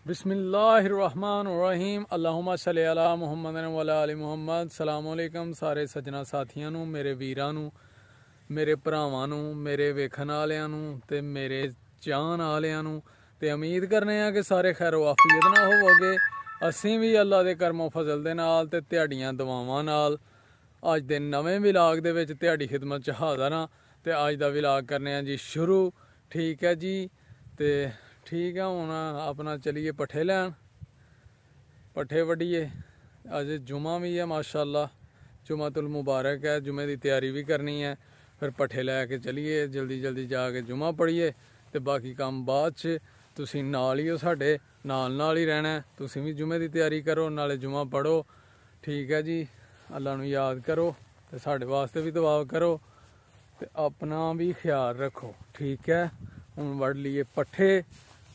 बिस्मिल्लाहिर्रहमानिर्रहीम अल्लाहुम्मा सल्ली अला मुहम्मद व अला आलि मुहम्मद। सलाम अलैकुम सारे सज्जना साथियों नूं, मेरे वीरां नूं, मेरे भरावां नूं, मेरे वेखण वालियां नूं ते मेरे चाहण वालियां नूं। ते उम्मीद करने आ कि सारे खैरो आफियत नाल होवोगे। असीं भी अल्लाह दे करमो फजल दे नाल ते तुहाड़ियां दुआवां नाल अज दे नवें विलाग दे विच तुहाड़ी खिदमत च हाज़र हां। ते अज दा विलाग करने आ जी शुरू। ठीक है जी, ते ठीक है हुण अपना चलिए पट्ठे लैन, पट्ठे वड्डिए। अज जुमा भी है माशाअल्लाह, जुमातुल मुबारक है, जुमे की तैयारी भी करनी है। फिर पट्ठे लैके चलिए जल्दी जल्दी जाके जुमा पढ़िए ते बाकी काम बाद च। तुसीं नाल ही हो, साडे नाल ही रहना। तुसीं भी जुमे की तैयारी करो नाले जुमा पढ़ो। ठीक है जी, अल्लाह नूं याद करो ते साडे वास्ते भी दुआ करो ते अपना भी ख्याल रखो। ठीक है, हुण वड़ लिए पट्ठे,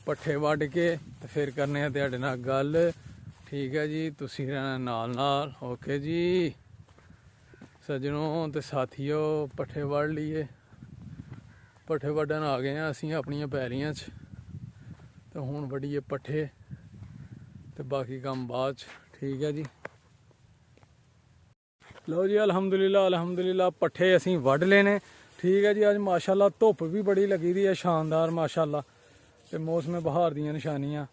पट्ठे वड्ड के ते फिर करने तुहाडे नाल गल। ठीक है जी, तुसीं रहना नाल नाल। ओके जी सज्जनों ते साथियों, पट्ठे वड़ लिए, पट्ठे वड्डन आ गए हैं असीं अपनियां पैलियां च। ते हुण वड्डिए पट्ठे ते बाकी काम बाद च। ठीक है जी, लो जी अल्हम्दुलिल्लाह अल्हम्दुलिल्लाह पट्ठे असीं वड्ड लेने। ठीक है जी, अज माशाअल्लाह धुप्प भी बड़ी लगी दी है, शानदार माशाअल्लाह। ते मौसम बहार दियां निशानियां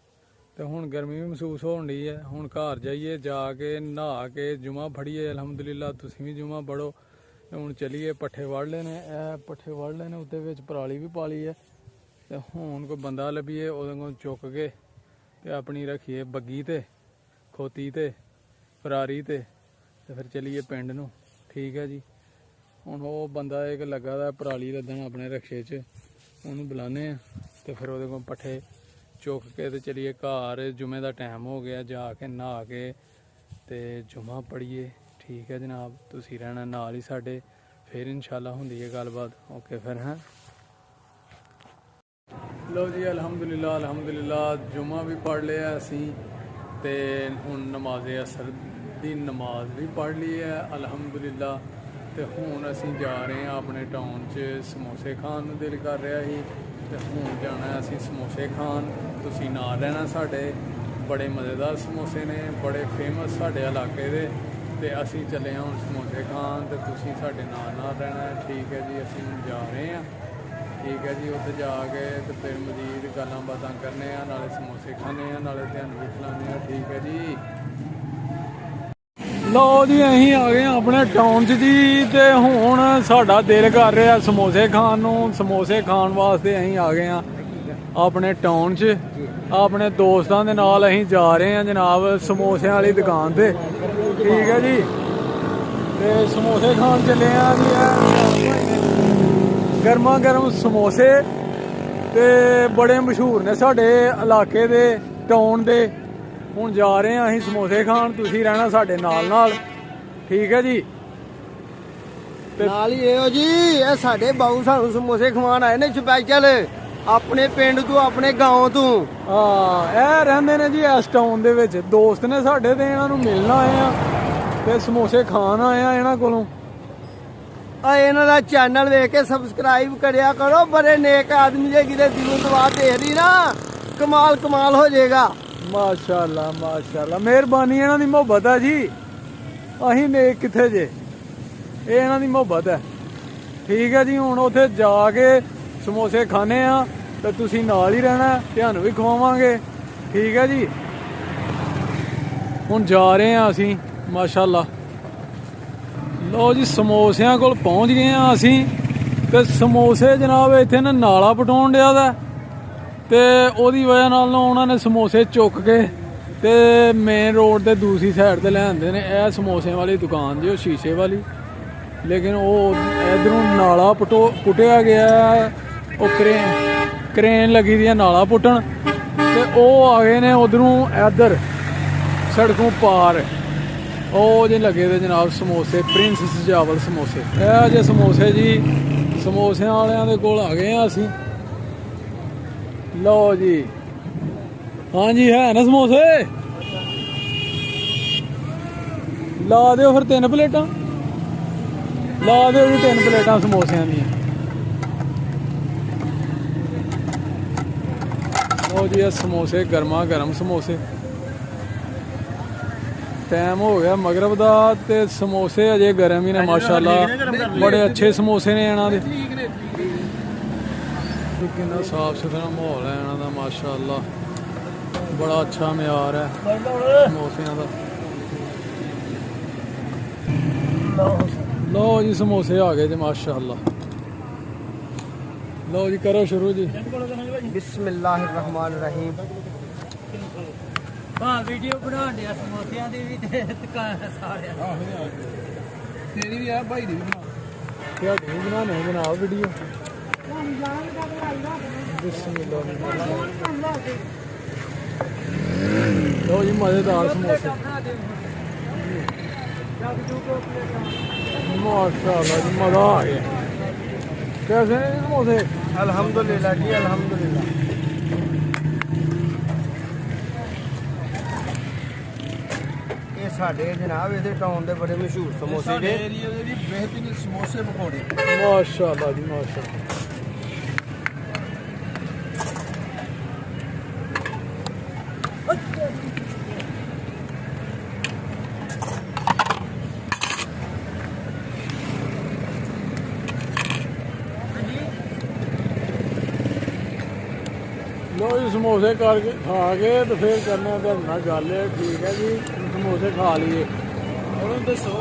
ते हुण गर्मी भी महसूस होण डी है। हुण घर जाइए जाके नहा के जुमा फड़िए। अल्हम्दुलिल्लाह तुसीं भी जुमा पढ़ो। हुण चलिए पट्ठे वड़ लेने, पट्ठे वड़ लेने। उत्ते विच पराली भी पाली है ते हुण कोई बंदा लब्भिए ओहदे कोल चुक के ते अपनी रखिए बग्गी ते खोती ते फरारी ते फिर चलिए पिंड नूं। ठीक है जी, हुण ओह बंदा एक लग्गा दा पराली लद्दन अपने रक्शे च, उहनूं बुलाने ते फिर ओहदे कोल पट्ठे चुक के ते चलिए घर। जुमे का टाइम हो गया, जाके नहा के ते जुमा पढ़िए। ठीक है जनाब, तुसीं रहना नाल ही साडे, फिर इंशाअल्लाह हुंदी है गलबात। ओके फिर हैं। लो जी अल्हम्दुलिल्लाह अल्हम्दुलिल्लाह जुमा भी पढ़ लिया असीं ते हुण नमाज़े असर दी नमाज भी पढ़ ली है अल्हम्दुलिल्लाह। ते हुण असीं जा रहे हैं अपने टाउन च समोसे खाण नूं दिल कर रहा ही ते हुण जाना है असीं समोसे खाण। तुसीं नाल रहना साडे, बड़े मज़ेदार समोसे ने, बड़े फेमस साडे इलाके दे। ते असीं चले हुण समोसे खाण ते तुसीं साडे नाल रहना है। ठीक है जी, असीं हुण जा रहे हैं। ठीक है जी, उत्थे जाके ते फिर मजीद गल्लां बातां करने आ, नाले समोसे खाने आ, नाले तुहानूं भी खिलाने आ। ठीक है जी, लो जी असीं आ गए अपने टाउन च जी। ते हुण साडा दिल कर रहा समोसे खाण नूं। समोसे खाण वास्ते असीं आ गए हैं अपने टाउन च। अपने दोस्तां दे नाल असीं जा रहे हैं जनाब समोसे वाली दुकान ते। ठीक है जी, ते समोसे खाण चले आ जी। गर्मा गर्म समोसे ते बड़े मशहूर ने साडे इलाके दे, टाउन दे। हुण जा रहे हैं असीं समोसे खाण, तुसीं रहना साडे नाल नाल। ठीक है जी, नाल ही हो जी। ये साडे बाऊ सानू समोसे खवाण आए ने स्पैशल अपने पिंड तों, अपने गांव तों। ਇਹ ਰਹਿੰਦੇ ਨੇ ਜੀ ਇਸ ਟਾਊਨ ਦੇ ਵਿੱਚ, ਦੋਸਤ ਨੇ ਸਾਡੇ ਤੇ ਇਹਨਾਂ ਨੂੰ ਮਿਲਣ ਆਏ ਆ ਤੇ ਸਮੋਸੇ ਖਾਣ ਆਏ ਆ ਇਹਨਾਂ ਕੋਲੋਂ। ਇਹਨਾਂ ਦਾ ਚੈਨਲ ਵੇਖ ਕੇ ਸਬਸਕ੍ਰਾਈਬ ਕਰਿਆ ਕਰੋ। ਬੜੇ ਨੇਕ ਆਦਮੀ ਜੇ ਕਿਤੇ ਦਿਲੋਂ ਦੁਆ ਦੇਖਦੀ ਨਾ, ਕਮਾਲ ਕਮਾਲ ਹੋ ਜਾਏਗਾ। ਮਾਸ਼ਾਅੱਲਾ ਮਾਸ਼ਾਅੱਲਾ, ਮਿਹਰਬਾਨੀ ਇਹਨਾਂ ਦੀ ਮੁਹੱਬਤ ਹੈ ਜੀ। ਅਸੀਂ ਨੇਕ ਕਿੱਥੇ ਜੇ, ਇਹ ਇਹਨਾਂ ਦੀ ਮੁਹੱਬਤ ਹੈ। ਠੀਕ ਹੈ ਜੀ, ਹੁਣ ਉੱਥੇ ਜਾ ਕੇ ਸਮੋਸੇ ਖਾਣੇ ਆ ਤੇ ਤੁਸੀਂ ਨਾਲ ਹੀ ਰਹਿਣਾ, ਤੁਹਾਨੂੰ ਵੀ ਖਵਾਵਾਂਗੇ। ਠੀਕ ਹੈ ਜੀ, ਹੁਣ ਜਾ ਰਹੇ ਆ ਅਸੀਂ ਮਾਸ਼ਾਅੱਲਾ। ਲਓ ਜੀ ਸਮੋਸਿਆਂ ਕੋਲ ਪਹੁੰਚ ਗਏ ਆ ਅਸੀਂ ਤੇ ਸਮੋਸੇ ਜਨਾਬ ਇੱਥੇ ਨਾ ਨਾਲਾ ਪਟਾਉਣ ਡਿਆ ਦਾ ਤੇ ਉਹਦੀ ਵਜ੍ਹਾ ਨਾਲ ਉਹਨਾਂ ਨੇ ਸਮੋਸੇ ਚੁੱਕ ਕੇ ਤੇ ਮੇਨ ਰੋਡ ਤੇ ਦੂਸਰੀ ਸਾਈਡ ਤੇ ਲੈ ਆਂਦੇ ਨੇ। ਇਹ ਸਮੋਸਿਆਂ ਵਾਲੀ ਦੁਕਾਨ ਜੀ, ਉਹ ਸ਼ੀਸ਼ੇ ਵਾਲੀ, ਲੇਕਿਨ ਉਹ ਇਧਰੋਂ ਨਾਲਾ ਪੁੱਟਿਆ ਗਿਆ। ਉਹ ਕ੍ਰੇਨ ਲੱਗੀ ਦੀ ਨਾਲਾ ਪੁੱਟਣ ਤੇ ਉਹ ਆ ਗਏ ਨੇ ਉਧਰੋਂ ਇੱਧਰ ਸੜਕੋਂ ਪਾਰ। ਉਹ ਜੇ ਲੱਗੇ ਤੇ ਜਨਾਬ ਸਮੋਸੇ, ਪ੍ਰਿੰਸ ਸਜਾਵਲ ਸਮੋਸੇ। ਇਹ ਜੇ ਸਮੋਸੇ ਜੀ, ਸਮੋਸਿਆਂ ਵਾਲਿਆਂ ਦੇ ਕੋਲ ਆ ਗਏ ਆ ਅਸੀਂ। ਲਓ ਜੀ, ਹਾਂਜੀ ਹੈ ਨਾ ਸਮੋਸੇ, ਲਾ ਦਿਓ ਫਿਰ 3 ਪਲੇਟਾਂ, ਲਾ ਦਿਓ ਜੀ 3 ਪਲੇਟਾਂ ਸਮੋਸਿਆਂ ਦੀਆਂ। ਲਓ ਜੀ ਇਹ ਸਮੋਸੇ ਗਰਮਾ ਗਰਮ ਸਮੋਸੇ। ਟਾਈਮ ਹੋ ਗਿਆ ਮਗਰਬ ਦਾ ਤੇ ਸਮੋਸੇ ਅਜੇ ਗਰਮ ਹੀ ਨੇ ਮਾਸ਼ਾਅੱਲਾ। ਬੜੇ ਅੱਛੇ ਸਮੋਸੇ ਨੇ ਇਹਨਾਂ ਦੇ। ਕਿੰਨਾ ਸਾਫ ਸੁਥਰਾ ਮਾਹੌਲ ਹੈ ਇਹਨਾਂ ਦਾ ਮਾਸ਼ਾਅੱਲਾ। ਬੜਾ ਅੱਛਾ ਮਿਆਰ ਹੈ ਸਮੋਸਿਆਂ ਦਾ। ਲਓ ਜੀ ਸਮੋਸੇ ਆ ਗਏ ਜੀ ਮਾਸ਼ਾਅੱਲਾ। ਲਓ ਜੀ ਕਰੋ ਸ਼ੁਰੂ ਜੀ। ਬਿਸਮਿल्लाहिर्रहमानिर्रहीम। ਹਾਂ ਵੀਡੀਓ ਬਣਾਉਣ ਡਿਆ ਸਮੋਸਿਆਂ ਦੀ ਵੀ ਤੇ ਦੁਕਾਨ ਸਾਰਿਆਂ ਦੀ। ਤੇਰੀ ਵੀ ਆ ਭਾਈ ਦੀ ਵੀ ਬਣਾ। ਤੁਹਾਡੀ ਵੀ ਬਣਾਉਣੇ ਜਨਾਬ ਵੀਡੀਓ। ਬਿਸਮਿਲ੍ਲਾ। ਲਓ ਜੀ ਮਜ਼ੇਦਾਰ ਸਮੋਸੇ माशाअल्लाह जी मज़ा आ गया। कैसे हैं ये समोसे? अल्हम्दुलिल्लाह जी अल्हम्दुलिल्लाह। ये साडे जनाब इहदे टाउन दे बड़े मशहूर समोसे ने। ਏਰੀਆ ਦੇ ਜੀ ਬਿਹਤਰੀਨ ਸਮੋਸੇ ਪਕੌੜੇ। माशाअल्लाह जी माशाअल्लाह। लो जी समोसे करके खा के तो फिर करने का गल है। ठीक है जी समोसे खा लिए। ਉਹਨਾਂ ਨੂੰ ਦੱਸੋ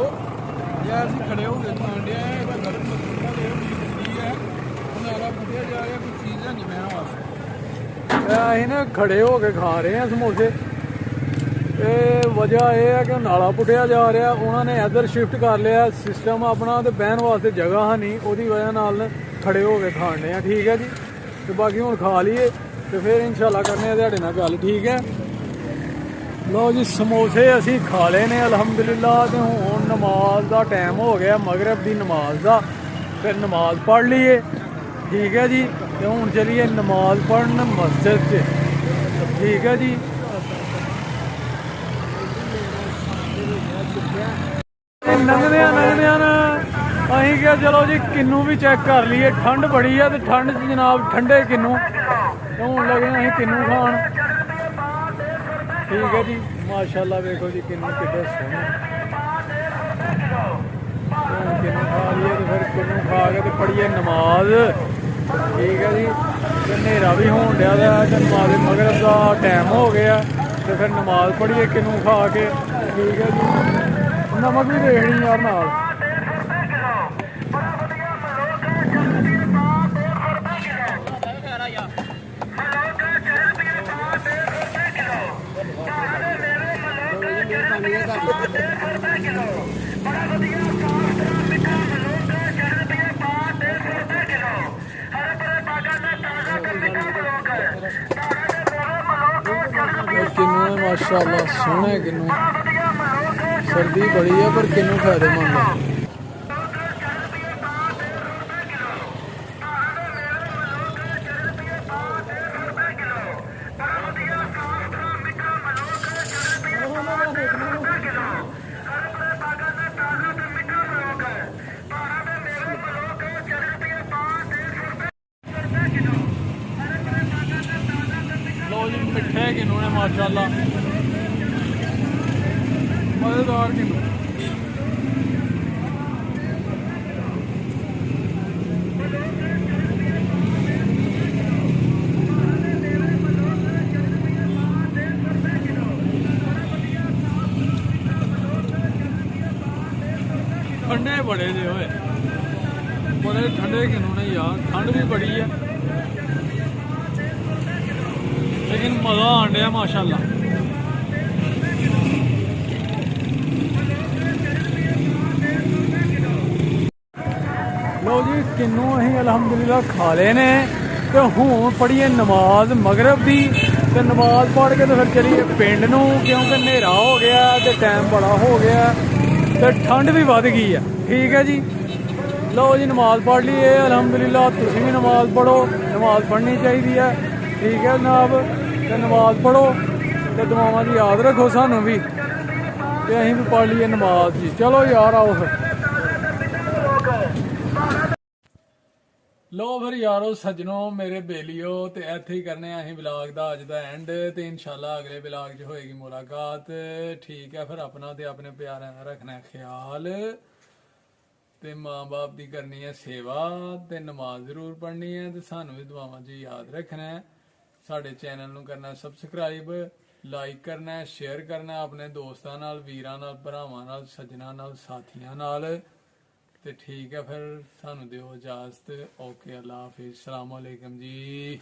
ਜੇ ਅਸੀਂ ਖੜੇ ਹੋ ਕੇ ਖਾਣ ਡਿਆ ਇਹਦਾ ਗਲਤ ਮਤਲਬ ਕੀ ਹੈ? ਨਾਲਾ ਪੁੱਟਿਆ ਜਾ ਰਿਹਾ ਕੋਈ ਚੀਜ਼ ਹੈ ਨਹੀਂ ਮੈਂ ਵਾਸਤੇ। ਅਸੀਂ ਨਾ ਖੜੇ ਹੋ ਕੇ ਖਾ ਰਹੇ ਹਾਂ ਸਮੋਸੇ। ਇਹ ਵਜ੍ਹਾ ਇਹ ਹੈ ਕਿ ਨਾਲਾ ਪੁੱਟਿਆ ਜਾ ਰਿਹਾ। ਉਹਨਾਂ ਨੇ ਇੱਧਰ ਸ਼ਿਫਟ ਕਰ ਲਿਆ ਸਿਸਟਮ ਆਪਣਾ ਤੇ ਬਹਿਣ ਵਾਸਤੇ ਜਗ੍ਹਾ ਨਹੀਂ। ਉਹਦੀ ਵਜ੍ਹਾ ਨਾਲ ਖੜੇ ਹੋ ਕੇ ਖਾਣ ਡਏ ਆ। ਠੀਕ ਹੈ ਜੀ ਤੇ ਬਾਕੀ ਹੁਣ ਖਾ ਲਈਏ ਤੇ ਫਿਰ ਇਨਸ਼ਾਅੱਲਾ ਕਰਨੇ ਆ ਤੁਹਾਡੇ ਨਾਲ ਗੱਲ। ਠੀਕ ਹੈ ਲਓ ਜੀ ਸਮੋਸੇ ਅਸੀਂ ਖਾ ਲਏ ਨੇ ਅਲਹਮਦੁਲਿਲਾ। ਤੇ ਹੁਣ ਨਮਾਜ਼ ਦਾ ਟਾਈਮ ਹੋ ਗਿਆ ਮਗਰਿਬ ਦੀ ਨਮਾਜ਼ ਦਾ। ਫਿਰ ਨਮਾਜ਼ ਪੜ੍ਹ ਲਈਏ। ਠੀਕ ਹੈ ਜੀ ਤੇ ਹੁਣ ਚਲੀਏ ਨਮਾਜ਼ ਪੜ੍ਹਨ ਮਸਜਿਦ 'ਚ। ਠੀਕ ਹੈ ਜੀ ਲੰਘਦਿਆਂ ਨਾ ਅਸੀਂ ਕਿਹਾ ਚਲੋ ਜੀ ਕਿੰਨੂ ਵੀ ਚੈੱਕ ਕਰ ਲਈਏ। ਠੰਡ ਬੜੀ ਆ ਤੇ ਠੰਡ 'ਚ ਜਨਾਬ ਠੰਡੇ ਕਿੰਨੂ ਤੇ ਹੁਣ ਲੱਗੇ ਅਸੀਂ ਕਿੰਨੂ ਖਾਣ। ਠੀਕ ਹੈ ਜੀ ਮਾਸ਼ਾਅੱਲਾ ਵੇਖੋ ਜੀ ਕਿੰਨੂ ਕਿੱਡੇ ਸੋਹਣੇ। ਕਿੰਨੂ ਖਾ ਲਈਏ ਤੇ ਫਿਰ ਕਿੰਨੂ ਖਾ ਕੇ ਤੇ ਪੜ੍ਹੀਏ ਨਮਾਜ਼। ਠੀਕ ਹੈ ਜੀ ਤੇ ਹਨੇਰਾ ਵੀ ਹੋਣ ਡਿਆ ਦਾ ਤੇ ਨਮਾਜ਼ ਮਗਰਿਬ ਦਾ ਟਾਈਮ ਹੋ ਗਿਆ ਤੇ ਫਿਰ ਨਮਾਜ਼ ਪੜ੍ਹੀਏ ਕਿੰਨੂ ਖਾ ਕੇ। ਠੀਕ ਹੈ ਜੀ ਨਮਕ ਵੀ ਦੇਖਣੀ ਯਾਰ ਨਾਲ। किन्नू है माशाअल्लाह सोहने किन्नू। सर्दी बड़ी है पर किन्नू फायदेमंद है। लो जी मिठे किन्नू ने माशाअल्लाह मजेदार किन्नू। ठंडे बड़े जे होए बड़े ठंडे किन्नू ने यार। ठंड भी बड़ी है लेकिन मज़ा आन डया माशाअल्लाह। लो जी किन्नू अहीं अलहमदुलिल्लाह खा ले ने ते हुण पढ़िए नमाज मगरब दी। ते नमाज पढ़ के तो फिर चलिए पिंड नूं क्योंकि हनेरा हो गया ते टाइम बड़ा हो गया ते ठंड भी वध गई है। ठीक है जी लो जी नमाज पढ़ लीए अलहमदुलिल्लाह। तुसीं भी नमाज पढ़ो नमाज पढ़नी चाहिए है। ठीक है जनाब ते नमाज पढ़ो ते दुआवां दी याद रखो सानू भी ते अहीं भी पढ़ लीए नमाज जी। चलो यार आओ फिर। ਲੋ ਫਿਰ ਯਾਰੋ ਸੱਜਣੋ ਮੇਰੇ ਬੇਲੀਓ ਤੇ ਇੱਥੇ ਹੀ ਕਰਨੇ ਆ ਅਸੀਂ ਵਲੌਗ ਦਾ ਅੱਜ ਦਾ ਐਂਡ ਤੇ ਇਨਸ਼ਾਅੱਲਾ ਅਗਲੇ ਵਲੌਗ 'ਚ ਹੋਏਗੀ ਮੁਲਾਕਾਤ। ਠੀਕ ਹੈ ਫਿਰ ਆਪਣਾ ਤੇ ਆਪਣੇ ਪਿਆਰਿਆਂ ਦਾ ਰੱਖਣਾ ਖਿਆਲ ਤੇ ਮਾਂ-ਬਾਪ ਦੀ ਕਰਨੀ ਹੈ ਸੇਵਾ ਤੇ ਨਮਾਜ਼ ਜ਼ਰੂਰ ਪੜ੍ਹਨੀ ਹੈ ਤੇ ਸਾਨੂੰ ਵੀ ਦੁਆਵਾਂ 'ਚ ਯਾਦ ਰੱਖਣਾ ਹੈ। ਸਾਡੇ ਚੈਨਲ ਨੂੰ ਕਰਨਾ ਸਬਸਕ੍ਰਾਈਬ, ਲਾਈਕ ਕਰਨਾ, ਸ਼ੇਅਰ ਕਰਨਾ ਆਪਣੇ ਦੋਸਤਾਂ ਨਾਲ, ਵੀਰਾਂ ਨਾਲ, ਭਰਾਵਾਂ ਨਾਲ, ਸੱਜਣਾਂ ਨਾਲ, ਸਾਥੀਆਂ ਨਾਲ। ਤੇ ਠੀਕ ਹੈ ਫਿਰ ਸਾਨੂੰ ਦਿਓ ਇਜਾਜ਼ਤ। ਓਕੇ, ਅੱਲਾ ਹਾਫਿਜ਼, ਸਲਾਮ ਅਲੈਕਮ ਜੀ।